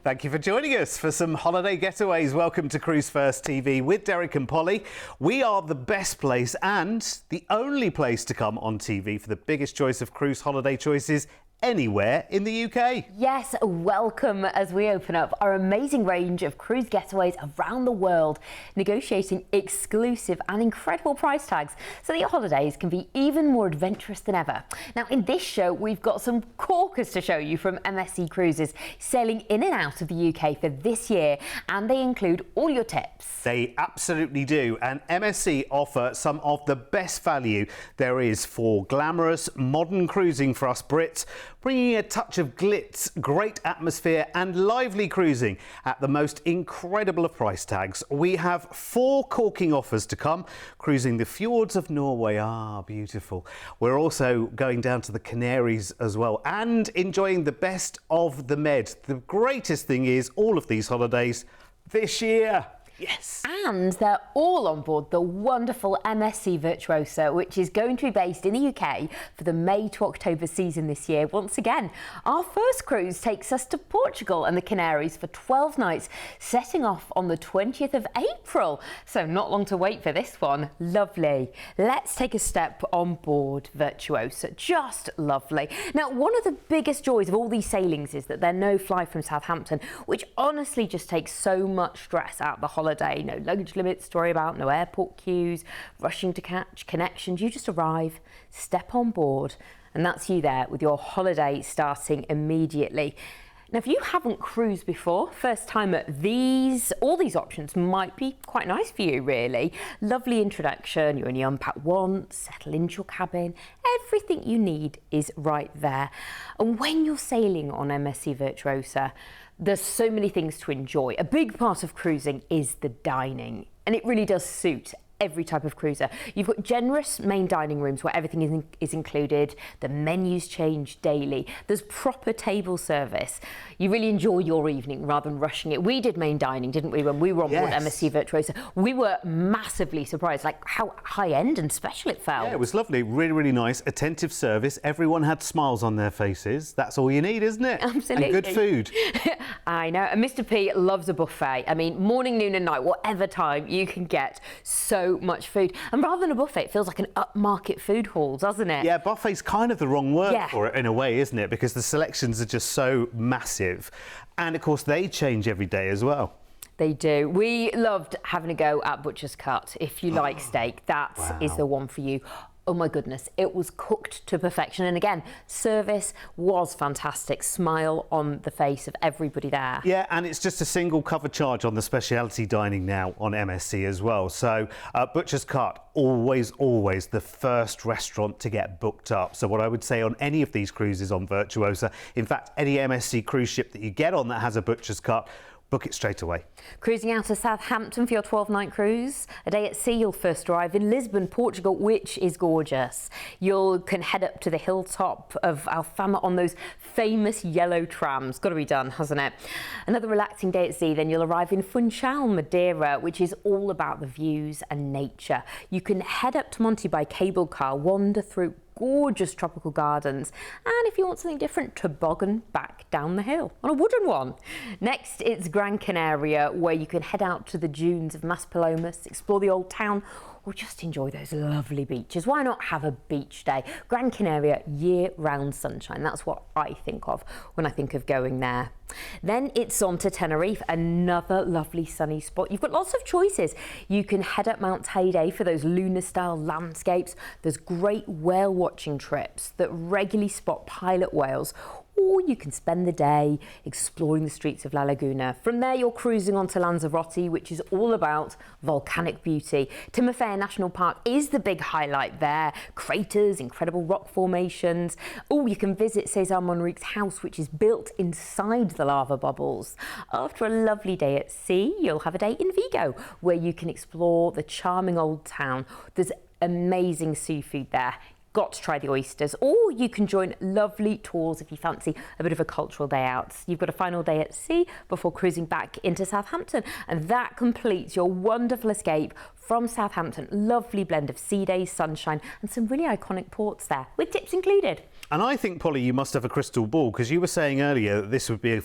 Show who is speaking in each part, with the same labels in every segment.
Speaker 1: Thank you for joining us for some holiday getaways. Welcome to Cruise1st TV with Derek and Polly. We are the best place and the only place to come on TV for the biggest choice of cruise holiday choices anywhere in the UK.
Speaker 2: Yes, welcome as we open up our amazing range of cruise getaways around the world, negotiating exclusive and incredible price tags so that your holidays can be even more adventurous than ever. Now, in this show, we've got some corkers to show you from MSC Cruises sailing in and out of the UK for this year, and they include all your tips.
Speaker 1: They absolutely do, and MSC offer some of the best value there is for glamorous, modern cruising for us Brits, bringing a touch of glitz, great atmosphere and lively cruising at the most incredible of price tags. We have 4 corking offers to come, cruising the fjords of Norway. Ah, beautiful. We're also going down to the Canaries as well and enjoying the best of the Med. The greatest thing is all of these holidays this year. Yes.
Speaker 2: And they're all on board the wonderful MSC Virtuosa, which is going to be based in the UK for the May to October season this year. Once again, our first cruise takes us to Portugal and the Canaries for 12 nights, setting off on the 20th of April. So not long to wait for this one. Lovely. Let's take a step on board Virtuosa. Just lovely. Now, one of the biggest joys of all these sailings is that they're no fly from Southampton, which honestly just takes so much stress out of the holiday. No luggage limits to worry about, no airport queues, rushing to catch connections. You just arrive, step on board, and that's you there with your holiday starting immediately. Now, if you haven't cruised before, first time at all these options might be quite nice for you, really. Lovely introduction, you only unpack once, settle into your cabin, everything you need is right there. And when you're sailing on MSC Virtuosa, there's so many things to enjoy. A big part of cruising is the dining, and it really does suit every type of cruiser. You've got generous main dining rooms where everything is included. The menus change daily. There's proper table service. You really enjoy your evening rather than rushing it. We did main dining, didn't we, when we were on board MSC Virtuosa? We were massively surprised, like how high-end and special it felt.
Speaker 1: Yeah, it was lovely. Really, really nice. Attentive service. Everyone had smiles on their faces. That's all you need, isn't it?
Speaker 2: Absolutely.
Speaker 1: And good food.
Speaker 2: I know. And Mr. P loves a buffet. I mean, morning, noon and night, whatever time, you can get so much food. And rather than a buffet, it feels like an upmarket food hall, doesn't it?
Speaker 1: Yeah, buffet's kind of the wrong word for it in a way, isn't it? Because the selections are just so massive. And of course, they change every day as well.
Speaker 2: They do. We loved having a go at Butcher's Cut. If you like steak, that is the one for you. Oh my goodness, it was cooked to perfection. And again, service was fantastic. Smile on the face of everybody there.
Speaker 1: Yeah, and it's just a single cover charge on the speciality dining now on MSC as well. So Butcher's Cut, always the first restaurant to get booked up. So what I would say on any of these cruises on Virtuosa, in fact, any MSC cruise ship that you get on that has a Butcher's Cut, book it straight away.
Speaker 2: Cruising out of Southampton for your 12-night cruise. A day at sea, you'll first arrive in Lisbon, Portugal, which is gorgeous. You can head up to the hilltop of Alfama on those famous yellow trams. Got to be done, hasn't it? Another relaxing day at sea, then you'll arrive in Funchal, Madeira, which is all about the views and nature. You can head up to Monte by cable car, wander through gorgeous tropical gardens, and if you want something different, toboggan back down the hill on a wooden one. Next, it's Gran Canaria, where you can head out to the dunes of Maspalomas, explore the old town, or just enjoy those lovely beaches. Why not have a beach day? Gran Canaria, year-round sunshine. That's what I think of when I think of going there. Then it's on to Tenerife, another lovely sunny spot. You've got lots of choices. You can head up Mount Teide for those lunar-style landscapes. There's great whale watching trips that regularly spot pilot whales, or you can spend the day exploring the streets of La Laguna. From there, you're cruising on to Lanzarote, which is all about volcanic beauty. Timofey National Park is the big highlight there. Craters, incredible rock formations. Oh, you can visit Cesar Monrique's house, which is built inside the lava bubbles. After a lovely day at sea, you'll have a day in Vigo, where you can explore the charming old town. There's amazing seafood there. Got to try the oysters, or you can join lovely tours if you fancy a bit of a cultural day out. You've got a final day at sea before cruising back into Southampton, and that completes your wonderful escape from Southampton. Lovely blend of sea days, sunshine, and some really iconic ports there, with tips included.
Speaker 1: And I think, Polly, you must have a crystal ball, because you were saying earlier that this would be a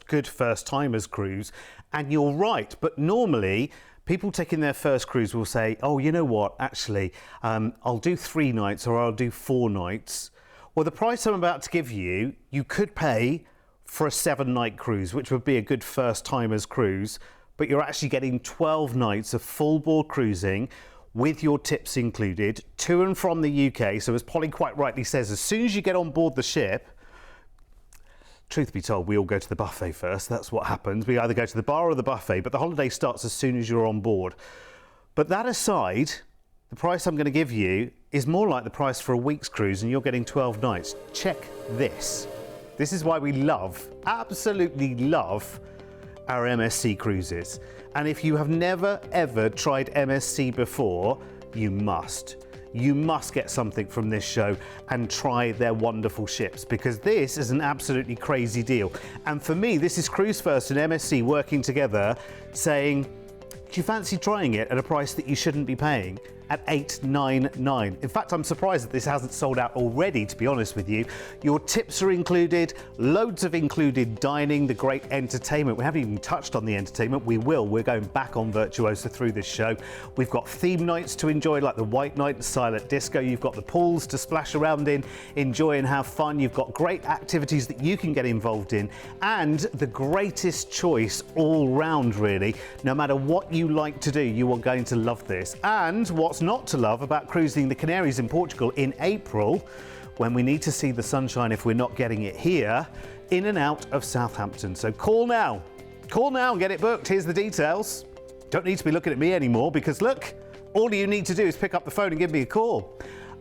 Speaker 1: good first-timers cruise, and you're right. But normally, people taking their first cruise will say, oh, you know what, actually, I'll do 3 nights or I'll do 4 nights. Well, the price I'm about to give you, you could pay for a 7-night cruise, which would be a good first-timers cruise, but you're actually getting 12 nights of full-board cruising, with your tips included, to and from the UK. So as Polly quite rightly says, as soon as you get on board the ship, truth be told, we all go to the buffet first. That's what happens. We either go to the bar or the buffet, but the holiday starts as soon as you're on board. But that aside, the price I'm going to give you is more like the price for a week's cruise, and you're getting 12 nights. Check this. This is why we love, absolutely love, our MSC cruises. And if you have never ever tried MSC before, you must. You must get something from this show and try their wonderful ships, because this is an absolutely crazy deal. And for me, this is Cruise1st and MSC working together, saying, do you fancy trying it at a price that you shouldn't be paying? At $899. In fact, I'm surprised that this hasn't sold out already, to be honest with you. Your tips are included, loads of included dining, the great entertainment. We haven't even touched on the entertainment. We will. We're going back on Virtuosa through this show. We've got theme nights to enjoy, like the White Night and Silent Disco. You've got the pools to splash around in, enjoy and have fun. You've got great activities that you can get involved in, and the greatest choice all round, really. No matter what you like to do, you are going to love this. And what's not to love about cruising the Canaries in Portugal in April, when we need to see the sunshine if we're not getting it here, in and out of Southampton. So call now and get it booked. Here's the details. Don't need to be looking at me anymore, because look, all you need to do is pick up the phone and give me a call.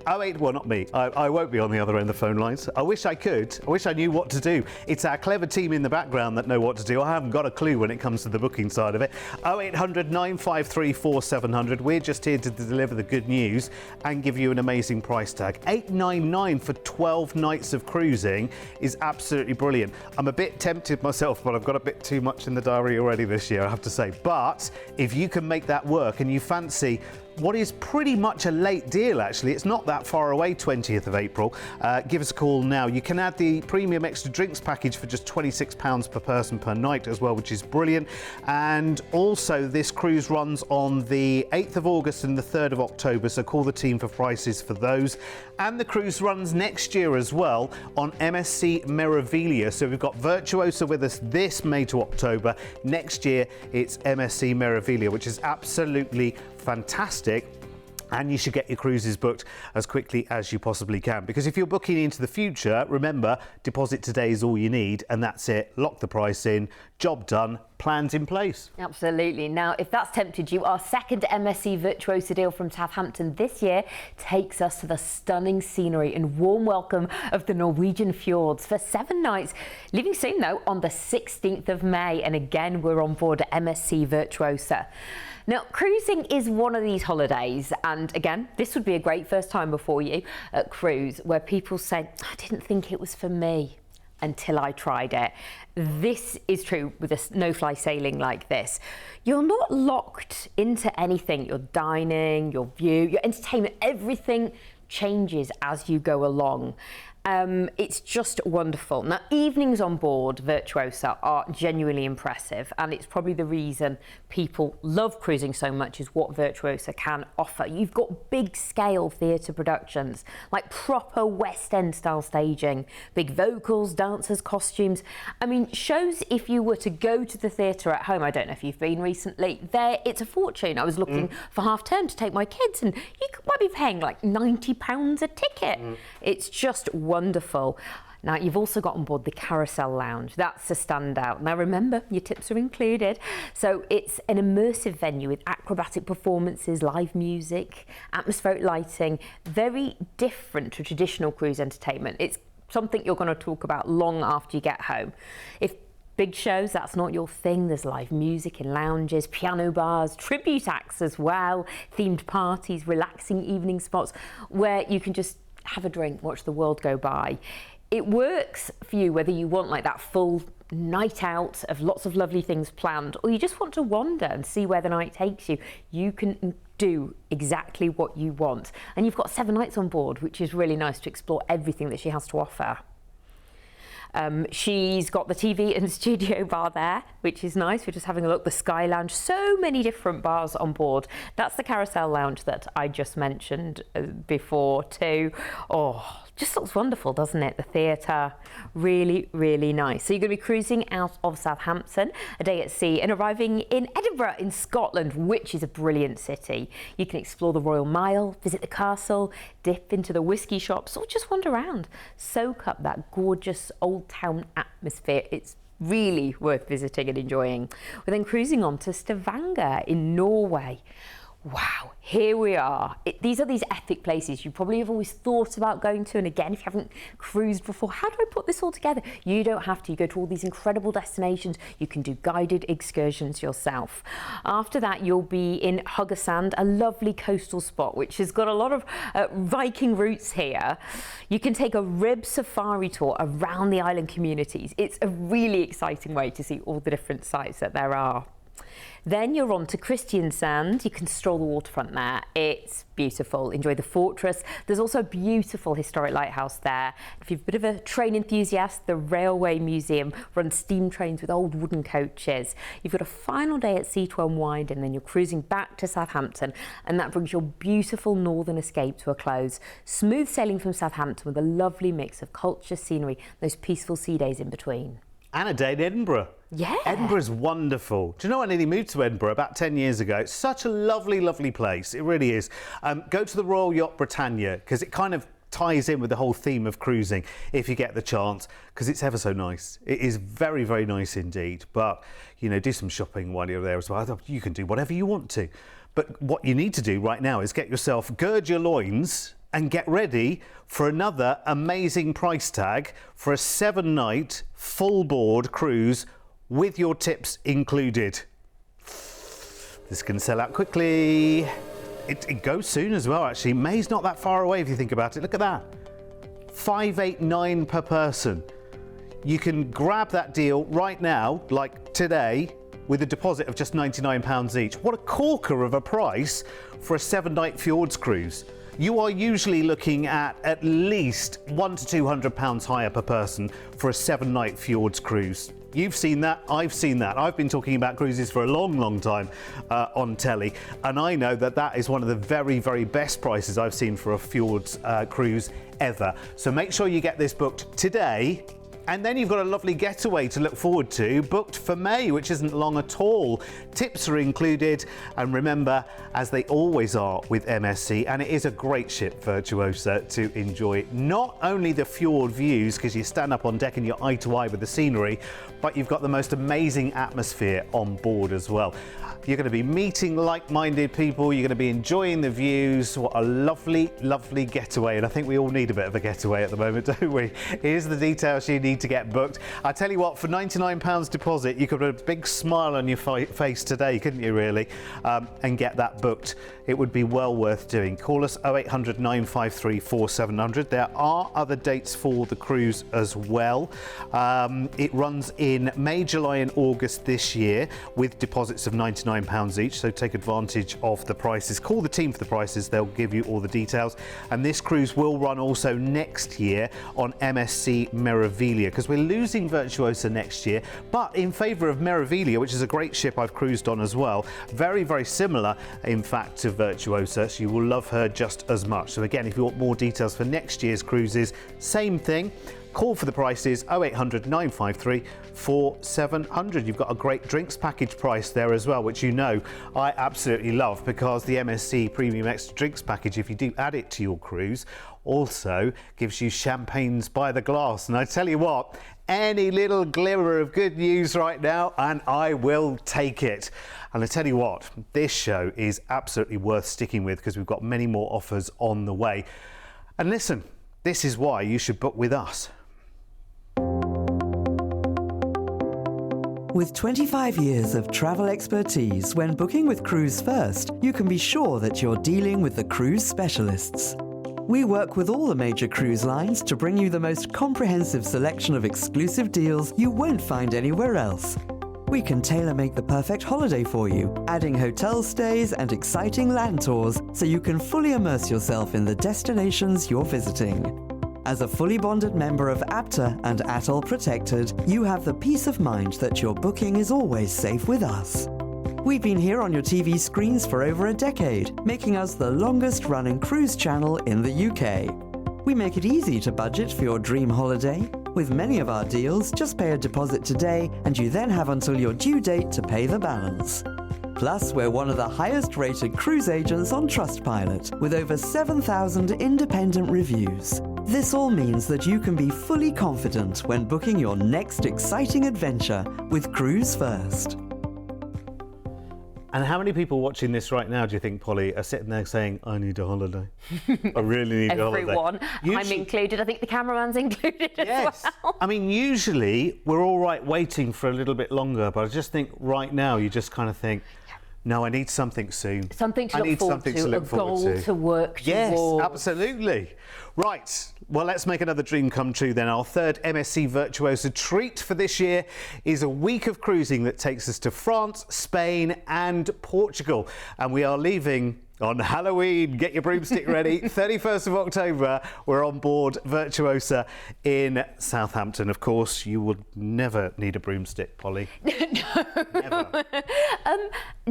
Speaker 1: 08, well, not me. I won't be on the other end of the phone lines. I wish I could. I wish I knew what to do. It's our clever team in the background that know what to do. I haven't got a clue when it comes to the booking side of it. 0800 953 4700. We're just here to deliver the good news and give you an amazing price tag. $899 for 12 nights of cruising is absolutely brilliant. I'm a bit tempted myself, but I've got a bit too much in the diary already this year, I have to say. But if you can make that work and you fancy what is pretty much a late deal, actually. It's not that far away, 20th of April. Give us a call now. You can add the premium extra drinks package for just £26 per person per night as well, which is brilliant. And also, this cruise runs on the 8th of August and the 3rd of October, so call the team for prices for those. And the cruise runs next year as well on MSC Meraviglia. So we've got Virtuosa with us this May to October. Next year, it's MSC Meraviglia, which is absolutely fantastic. And you should get your cruises booked as quickly as you possibly can, because if you're booking into the future, remember, deposit today is all you need, and that's it. Lock the price in, job done, plans in place.
Speaker 2: Absolutely. Now, if that's tempted you, our second MSC Virtuosa deal from Southampton this year takes us to the stunning scenery and warm welcome of the Norwegian fjords for 7 nights, leaving soon though on the 16th of May. And again, we're on board at MSC Virtuosa. Now, cruising is one of these holidays, and again, this would be a great first time for you at cruise, where people say, I didn't think it was for me until I tried it. This is true with a no-fly sailing like this. You're not locked into anything. Your dining, your view, your entertainment, everything changes as you go along. It's just wonderful. Now, evenings on board Virtuosa are genuinely impressive, and it's probably the reason people love cruising so much is what Virtuosa can offer. You've got big scale theatre productions, like proper West End style staging, big vocals, dancers, costumes. I mean, shows if you were to go to the theatre at home, I don't know if you've been recently, it's a fortune. I was looking for half term to take my kids, and you might be paying like £90 a ticket. It's just wonderful. Now, you've also got on board the Carousel Lounge. That's a standout. Now, remember, your tips are included. So it's an immersive venue with acrobatic performances, live music, atmospheric lighting, very different to traditional cruise entertainment. It's something you're going to talk about long after you get home. If big shows, that's not your thing, there's live music in lounges, piano bars, tribute acts as well, themed parties, relaxing evening spots where you can just have a drink, watch the world go by. It works for you whether you want like that full night out of lots of lovely things planned, or you just want to wander and see where the night takes you, you can do exactly what you want. And you've got 7 nights on board, which is really nice to explore everything that she has to offer. She's got the TV and studio bar there, which is nice. We're just having a look. The Sky Lounge, so many different bars on board. That's the Carousel Lounge that I just mentioned before too. Oh, just looks wonderful, doesn't it? The theatre, really, really nice. So you're going to be cruising out of Southampton, a day at sea, and arriving in Edinburgh in Scotland, which is a brilliant city. You can explore the Royal Mile, visit the castle, dip into the whisky shops, or just wander around. Soak up that gorgeous old town atmosphere. It's really worth visiting and enjoying. We're then cruising on to Stavanger in Norway. Wow, here we are. These are these epic places you probably have always thought about going to, and again, if you haven't cruised before, how do I put this all together? You don't have to. You go to all these incredible destinations. You can do guided excursions yourself. After that, you'll be in Haugesund, a lovely coastal spot which has got a lot of Viking roots here. You can take a rib safari tour around the island communities. It's a really exciting way to see all the different sites that there are. Then you're on to Kristiansand. You can stroll the waterfront there. It's beautiful. Enjoy the fortress. There's also a beautiful historic lighthouse there. If you're a bit of a train enthusiast, the Railway Museum runs steam trains with old wooden coaches. You've got a final day at sea to unwind, and then you're cruising back to Southampton, and that brings your beautiful northern escape to a close. Smooth sailing from Southampton with a lovely mix of culture, scenery, those peaceful sea days in between.
Speaker 1: And a day in Edinburgh.
Speaker 2: Yeah.
Speaker 1: Edinburgh's wonderful. Do you know I nearly moved to Edinburgh about 10 years ago? It's such a lovely, lovely place. It really is. Go to the Royal Yacht Britannia, because it kind of ties in with the whole theme of cruising if you get the chance, because it's ever so nice. It is very, very nice indeed. But, you know, do some shopping while you're there as well. You can do whatever you want to. But what you need to do right now is gird your loins and get ready for another amazing price tag for a 7-night full board cruise with your tips included. This is going to sell out quickly. It goes soon as well, actually. May's not that far away if you think about it. Look at that. $589 per person. You can grab that deal right now, like today, with a deposit of just £99 each. What a corker of a price for a 7-night fjords cruise. You are usually looking at least £100 to £200 higher per person for a 7-night fjords cruise. You've seen that, I've seen that. I've been talking about cruises for a long, long time on telly, and I know that that is one of the very, very best prices I've seen for a fjords cruise ever. So make sure you get this booked today. And then you've got a lovely getaway to look forward to, booked for May, which isn't long at all. Tips are included, and remember, as they always are with MSC, and it is a great ship, Virtuosa, to enjoy not only the fjord views, because you stand up on deck and you're eye to eye with the scenery, but you've got the most amazing atmosphere on board as well. You're going to be meeting like-minded people, you're going to be enjoying the views. What a lovely, lovely getaway, and I think we all need a bit of a getaway at the moment, don't we? Here's the details you need to get booked. I tell you what, for £99 deposit, you could put a big smile on your face today, couldn't you, really? And get that booked. It would be well worth doing. Call us 0800 953 4700. There are other dates for the cruise as well. It runs in May, July and August this year with deposits of £99 each, so take advantage of the prices. Call the team for the prices, they'll give you all the details. And this cruise will run also next year on MSC Meraviglia, because we're losing Virtuosa next year, but in favour of Meraviglia, which is a great ship I've cruised on as well. Very, very similar, in fact, to Virtuosa, so you will love her just as much. So again, if you want more details for next year's cruises, same thing. Call for the prices 0800 953 4700. You've got a great drinks package price there as well, which you know I absolutely love, because the MSC Premium Extra Drinks package, if you do add it to your cruise, also gives you champagnes by the glass. And I tell you what, any little glimmer of good news right now and I will take it. And I tell you what, this show is absolutely worth sticking with, because we've got many more offers on the way. And listen, this is why you should book with us.
Speaker 3: With 25 years of travel expertise, when booking with Cruise1st, you can be sure that you're dealing with the cruise specialists. We work with all the major cruise lines to bring you the most comprehensive selection of exclusive deals you won't find anywhere else. We can tailor-make the perfect holiday for you, adding hotel stays and exciting land tours so you can fully immerse yourself in the destinations you're visiting. As a fully bonded member of APTA and Atoll Protected, you have the peace of mind that your booking is always safe with us. We've been here on your TV screens for over a decade, making us the longest-running cruise channel in the UK. We make it easy to budget for your dream holiday. With many of our deals, just pay a deposit today and you then have until your due date to pay the balance. Plus, we're one of the highest-rated cruise agents on Trustpilot, with over 7,000 independent reviews. This all means that you can be fully confident when booking your next exciting adventure with Cruise1st.
Speaker 1: And how many people watching this right now do you think, Polly, are sitting there saying, I need a holiday? I really need a holiday.
Speaker 2: Everyone. I'm included. I think the cameraman's included as well.
Speaker 1: I mean, usually we're all right waiting for a little bit longer, but I just think right now you just kind of think, no, I need something soon.
Speaker 2: Something to look forward to, a goal to work towards.
Speaker 1: Yes, absolutely. Right, well, let's make another dream come true then. Our third MSC Virtuosa treat for this year is a week of cruising that takes us to France, Spain and Portugal. And we are leaving on Halloween. Get your broomstick ready. 31st of October, we're on board Virtuosa in Southampton. Of course, you would never need a broomstick, Polly.
Speaker 2: No.
Speaker 1: Never.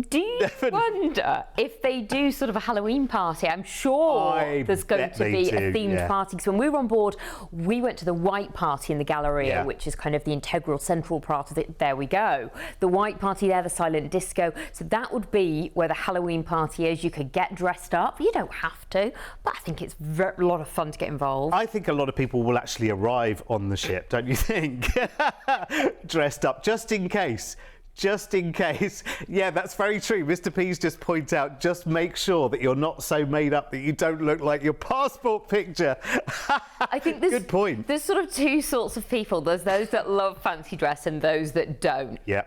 Speaker 2: Do you wonder if they do sort of a Halloween party? I'm sure there's going to be a themed party. Because when we were on board, we went to the white party in the Galleria, which is kind of the integral central part of it. There we go. The white party there, the silent disco. So that would be where the Halloween party is. You could get dressed up. You don't have to, but I think it's a lot of fun to get involved.
Speaker 1: I think a lot of people will actually arrive on the ship, don't you think? Dressed up, just in case. Just in case. Yeah, that's very true. Mr. P's just point out, just make sure that you're not so made up that you don't look like your passport picture.
Speaker 2: I think there's,
Speaker 1: good point.
Speaker 2: There's sort of two sorts of people. There's those that love fancy dress and those that don't.
Speaker 1: Yeah.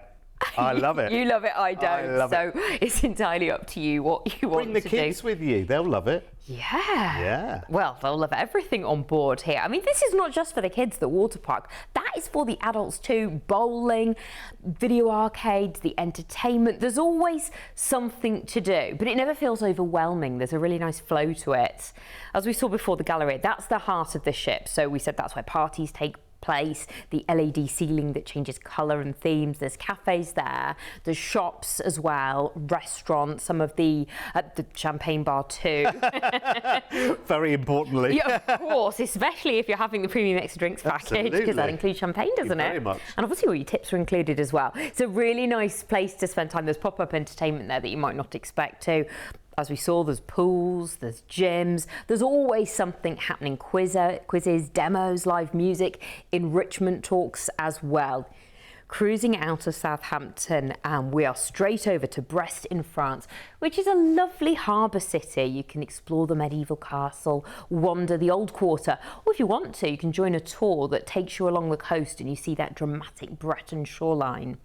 Speaker 1: I love it.
Speaker 2: You love it, I don't. It's entirely up to you what you want to do.
Speaker 1: Bring the kids with you. They'll love it.
Speaker 2: Yeah. Well, they'll love everything on board here. I mean, this is not just for the kids, the water park. That is for the adults too. Bowling, video arcades, the entertainment. There's always something to do, but it never feels overwhelming. There's a really nice flow to it. As we saw before, the Galleria, that's the heart of the ship. So we said that's where parties take place, the LED ceiling that changes colour and themes. There's cafes there, there's shops as well, restaurants, some of the champagne bar too.
Speaker 1: Very importantly.
Speaker 2: Yeah, of course, especially if you're having the premium extra drinks package, because that includes champagne, doesn't it?
Speaker 1: Very much.
Speaker 2: And obviously all your tips are included as well. It's a really nice place to spend time. There's pop-up entertainment there that you might not expect to. As we saw, there's pools, there's gyms, there's always something happening, quizzes, demos, live music, enrichment talks as well. Cruising out of Southampton, and we are straight over to Brest in France, which is a lovely harbour city. You can explore the medieval castle, wander the old quarter, or if you want to, you can join a tour that takes you along the coast and you see that dramatic Breton shoreline.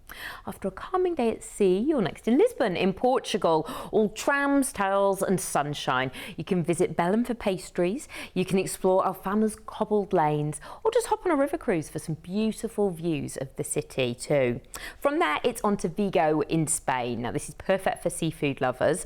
Speaker 2: After a calming day at sea, you're next in Lisbon in Portugal, all trams, towels and sunshine. You can visit Belém for pastries, you can explore Alfama's cobbled lanes, or just hop on a river cruise for some beautiful views of the city too. From there, it's on to Vigo in Spain. Now, this is perfect for seafood lovers.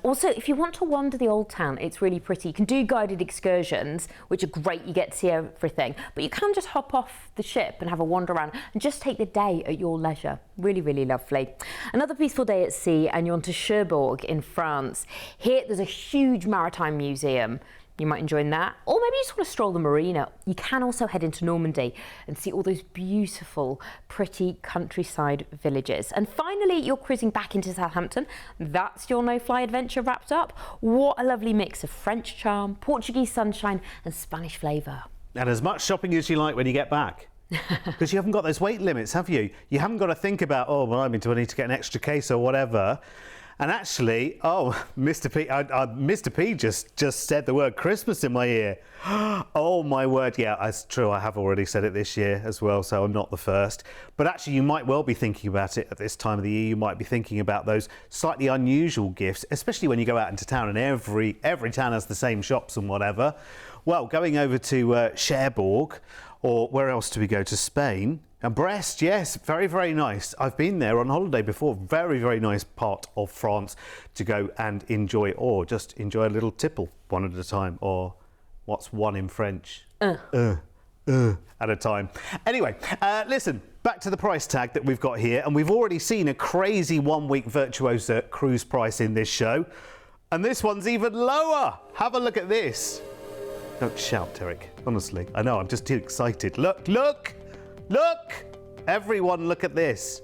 Speaker 2: Also, if you want to wander the old town, it's really pretty. You can do guided excursions, which are great. You get to see everything, but you can just hop off the ship and have a wander around and just take the day at your leisure. Really, really lovely. Another peaceful day at sea, and you're on to Cherbourg in France. Here, there's a huge maritime museum. You might enjoy that. Or maybe you just want to stroll the marina. You can also head into Normandy and see all those beautiful, pretty countryside villages. And finally, you're cruising back into Southampton. That's your no-fly adventure wrapped up. What a lovely mix of French charm, Portuguese sunshine and Spanish flavour.
Speaker 1: And as much shopping as you like when you get back. Because you haven't got those weight limits, have you? You haven't got to think about, oh, well, do I need to get an extra case or whatever. And actually, oh, Mr. P just said the word Christmas in my ear. Oh my word, yeah, that's true. I have already said it this year as well, so I'm not the first. But actually, you might well be thinking about it at this time of the year. You might be thinking about those slightly unusual gifts, especially when you go out into town and every town has the same shops and whatever. Well, going over to Cherbourg, or where else do we go? To Spain. And Brest, yes, very, very nice. I've been there on holiday before. Very, very nice part of France to go and enjoy, or just enjoy a little tipple one at a time, or what's one in French? At a time. Anyway, listen, back to the price tag that we've got here, and we've already seen a crazy one-week Virtuosa cruise price in this show, and this one's even lower. Have a look at this. Don't shout, Derek. Honestly, I know, I'm just too excited. Look, look! Look! Everyone look at this.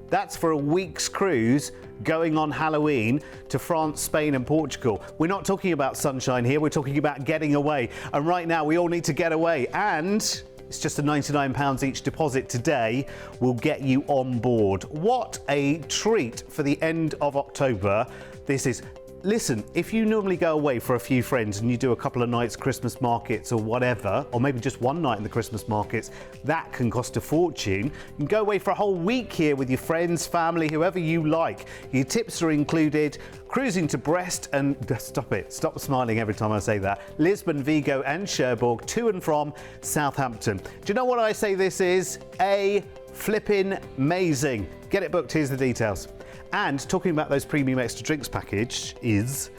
Speaker 1: That's for a week's cruise going on Halloween to France, Spain and Portugal. We're not talking about sunshine here, we're talking about getting away. And right now we all need to get away, and it's just a £99 each deposit today will get you on board. What a treat for the end of October this is. Listen, if you normally go away for a few friends and you do a couple of nights Christmas markets or whatever, or maybe just one night in the Christmas markets, that can cost a fortune. You can go away for a whole week here with your friends, family, whoever you like. Your tips are included. Cruising to Brest and, stop smiling every time I say that, Lisbon, Vigo and Cherbourg to and from Southampton. Do you know what I say this is? A flippin' amazing. Get it booked, here's the details. And talking about those premium extra drinks package is,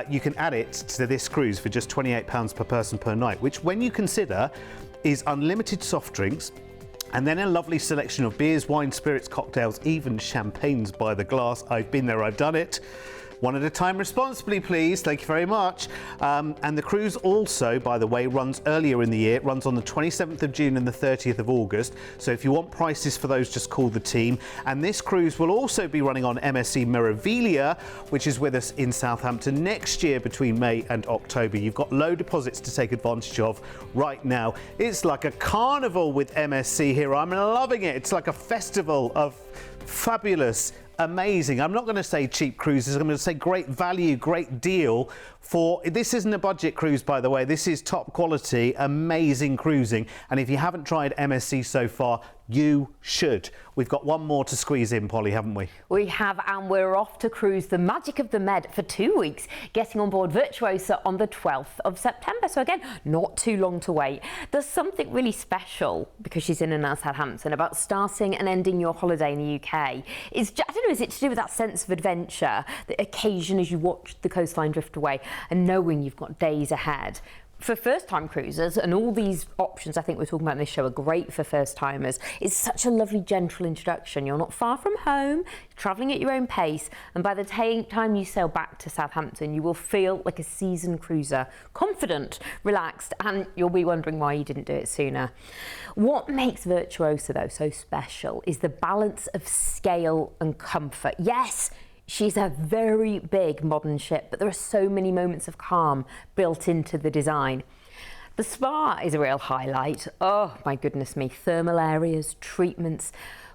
Speaker 1: you can add it to this cruise for just £28 per person per night, which when you consider is unlimited soft drinks, and then a lovely selection of beers, wine, spirits, cocktails, even champagnes by the glass. I've been there, I've done it. One at a time responsibly, please. Thank you very much. And the cruise also, by the way, runs earlier in the year. It runs on the 27th of June and the 30th of August. So if you want prices for those, just call the team. And this cruise will also be running on MSC Meraviglia, which is with us in Southampton next year between May and October. You've got low deposits to take advantage of right now. It's like a carnival with MSC here. I'm loving it. It's like a festival of fabulous, amazing, I'm not going to say cheap cruises, I'm going to say great value, great deal for, this isn't a budget cruise by the way, this is top quality, amazing cruising, and if you haven't tried MSC so far, you should. We've got one more to squeeze in, Polly, haven't we?
Speaker 2: We have, and we're off to cruise the Magic of the Med for 2 weeks, getting on board Virtuosa on the 12th of September. So again, not too long to wait. There's something really special, because she's in and out of Southampton, about starting and ending your holiday in the UK. I don't know, is it to do with that sense of adventure, the occasion as you watch the coastline drift away and knowing you've got days ahead? For first-time cruisers, and all these options I think we're talking about in this show are great for first-timers. It's such a lovely, gentle introduction. You're not far from home, you're travelling at your own pace, and by the time you sail back to Southampton, you will feel like a seasoned cruiser, confident, relaxed, and you'll be wondering why you didn't do it sooner. What makes Virtuosa, though, so special is the balance of scale and comfort. Yes, she's a very big modern ship, but there are so many moments of calm built into the design. The spa is a real highlight. Oh my goodness me, thermal areas, treatments,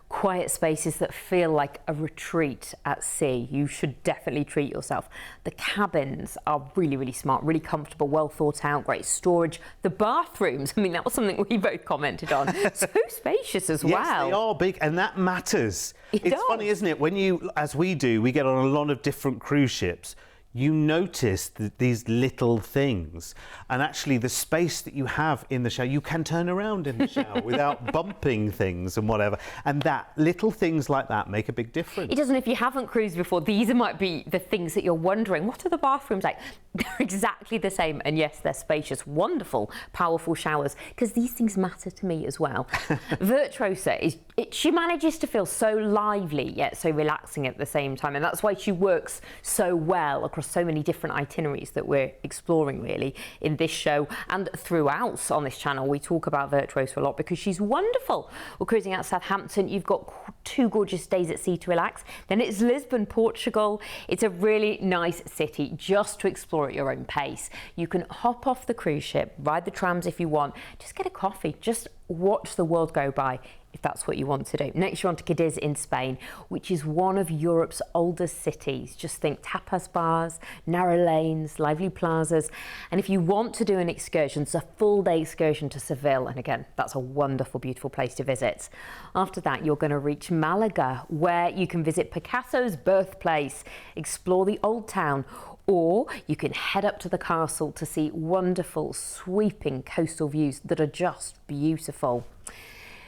Speaker 2: quiet spaces that feel like a retreat at sea. You should definitely treat yourself. The cabins are really, really smart, really comfortable, well thought out, great storage. The bathrooms, I mean, that was something we both commented on. So spacious as well.
Speaker 1: Yes, they are big, and that matters. It's funny, isn't it? When you, as we do, we get on a lot of different cruise ships, you notice these little things, and actually the space that you have in the shower, you can turn around in the shower without bumping things and whatever, and that little things like that make a big difference.
Speaker 2: It doesn't. If you haven't cruised before, these might be the things that you're wondering, what are the bathrooms like? They're exactly the same, and yes, they're spacious, wonderful, powerful showers, because these things matter to me as well. Virtuosa, she manages to feel so lively yet so relaxing at the same time, and that's why she works so well across so many different itineraries that we're exploring really in this show and throughout on this channel. We talk about Virtuosa a lot because she's wonderful. We're cruising out Southampton. You've got 2 gorgeous days at sea to relax. Then it's Lisbon, Portugal. It's a really nice city just to explore at your own pace. You can hop off the cruise ship, ride the trams if you want, just get a coffee, just watch the world go by. if that's what you want to do. Next, you're on to Cadiz in Spain, which is one of Europe's oldest cities. Just think tapas bars, narrow lanes, lively plazas. And if you want to do an excursion, it's a full-day excursion to Seville. And again, that's a wonderful, beautiful place to visit. After that, you're going to reach Malaga, where you can visit Picasso's birthplace, explore the old town, or you can head up to the castle to see wonderful, sweeping coastal views that are just beautiful.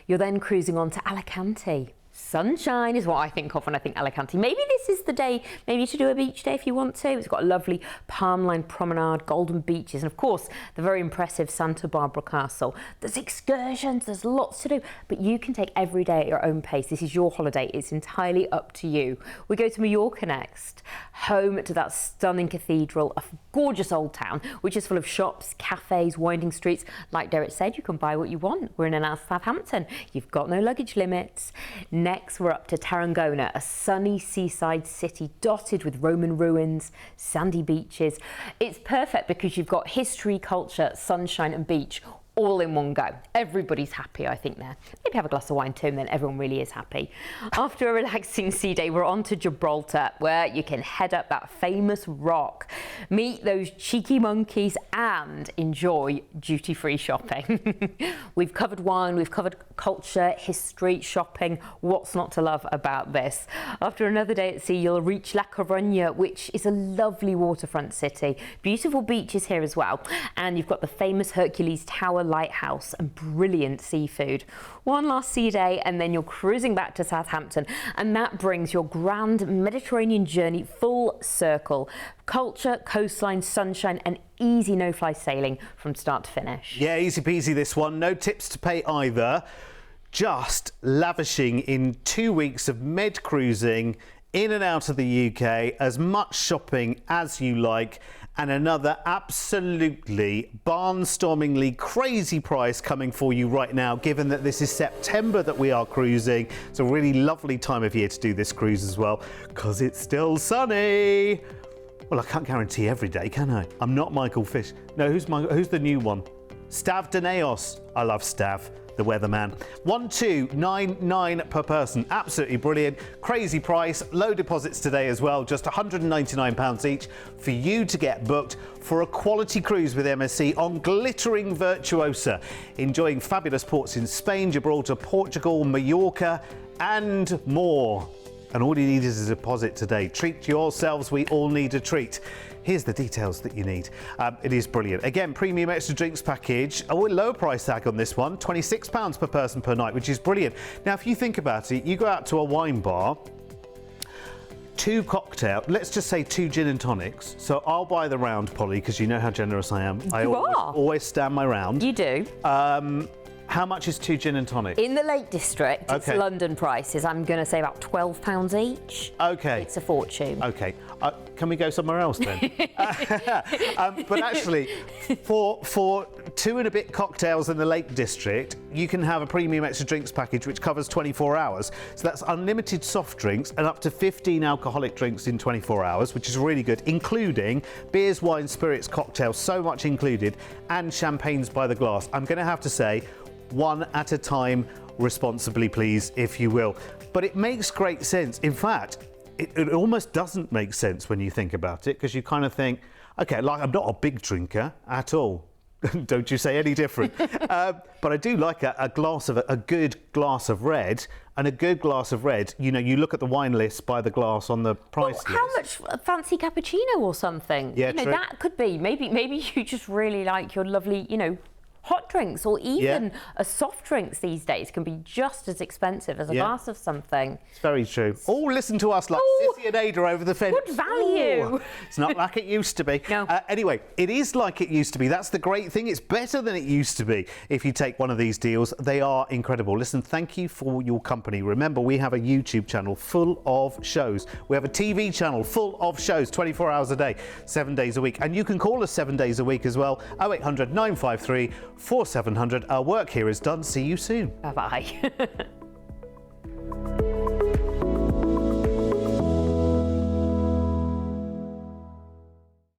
Speaker 2: You're then cruising on to Alicante. Sunshine is what I think of when I think Alicante. Maybe this is the day, maybe to do a beach day if you want to. It's got a lovely palm-lined promenade, golden beaches, and of course, the very impressive Santa Barbara Castle. There's excursions, there's lots to do, but you can take every day at your own pace. This is your holiday. It's entirely up to you. We go to Mallorca next, home to that stunning cathedral, a gorgeous old town, which is full of shops, cafes, winding streets. Like Derek said, you can buy what you want. We're in and out of Southampton. You've got no luggage limits. Next, we're up to Tarragona, a sunny seaside city dotted with Roman ruins, sandy beaches. It's perfect because you've got history, culture, sunshine and beach all in one go. Everybody's happy, I think, there. Maybe have a glass of wine too, and then everyone really is happy. After a relaxing sea day, we're on to Gibraltar, where you can head up that famous rock, meet those cheeky monkeys, and enjoy duty-free shopping. We've covered wine, we've covered culture, history, shopping. What's not to love about this? After another day at sea, you'll reach La Coruña, which is a lovely waterfront city. Beautiful beaches here as well. And you've got the famous Hercules Tower lighthouse and brilliant seafood. One last sea day and then you're cruising back to Southampton, and that brings your grand Mediterranean journey full circle. Culture, coastline, sunshine and easy no-fly sailing from start to finish.
Speaker 1: Yeah, easy peasy this one. No tips to pay either. Just lavishing in 2 weeks of med cruising in and out of the UK, as much shopping as you like, and another absolutely barnstormingly crazy price coming for you right now, given that this is September that we are cruising. It's a really lovely time of year to do this cruise as well, because it's still sunny. Well, I can't guarantee every day, can I? I'm not Michael Fish. No, who's the new one? Stav Daneos. I love Stav, the weatherman. 1299 per person. Absolutely brilliant. Crazy price. Low deposits today as well. Just £199 each for you to get booked for a quality cruise with MSC on glittering Virtuosa. Enjoying fabulous ports in Spain, Gibraltar, Portugal, Mallorca and more. And all you need is a deposit today. Treat yourselves. We all need a treat. Here's the details that you need. It is brilliant. Again, premium extra drinks package. A lower price tag on this one, £26 per person per night, which is brilliant. Now, if you think about it, you go out to a wine bar, 2 cocktails, let's just say 2 gin and tonics. So I'll buy the round, Polly, because you know how generous I am. I always stand my round.
Speaker 2: You do.
Speaker 1: How much is 2 gin and tonics?
Speaker 2: In the Lake District, it's
Speaker 1: Okay.
Speaker 2: London prices. I'm going to say about £12 each.
Speaker 1: Okay.
Speaker 2: It's a fortune.
Speaker 1: Okay. Can we go somewhere else then? But actually, for 2 and a bit cocktails in the Lake District, you can have a premium extra drinks package which covers 24 hours. So that's unlimited soft drinks and up to 15 alcoholic drinks in 24 hours, which is really good, including beers, wine, spirits, cocktails, so much included, and champagnes by the glass. I'm going to have to say, one at a time, responsibly, please, if you will. But it makes great sense. In fact, it almost doesn't make sense when you think about it, because you kind of think, okay, like I'm not a big drinker at all. Don't you say any different. But I do like a good glass of red, and a good glass of red, you know, you look at the wine list by the glass on the price list.
Speaker 2: How much a fancy cappuccino or something?
Speaker 1: Yeah,
Speaker 2: you know,
Speaker 1: true.
Speaker 2: that could be. Maybe you just really like your lovely, you know, hot drinks, or even a soft drinks these days can be just as expensive as a glass of something.
Speaker 1: It's very true. Oh, listen to us like Sissy and Ada over the fence.
Speaker 2: Good value.
Speaker 1: Ooh, it's not like it used to be.
Speaker 2: No.
Speaker 1: Anyway, it is like it used to be. That's the great thing. It's better than it used to be. If you take one of these deals, they are incredible. Listen, thank you for your company. Remember, we have a YouTube channel full of shows. We have a TV channel full of shows 24 hours a day, 7 days a week. And you can call us 7 days a week as well. 0800 953 4700. Our work here is done. See you soon.
Speaker 2: Bye-bye.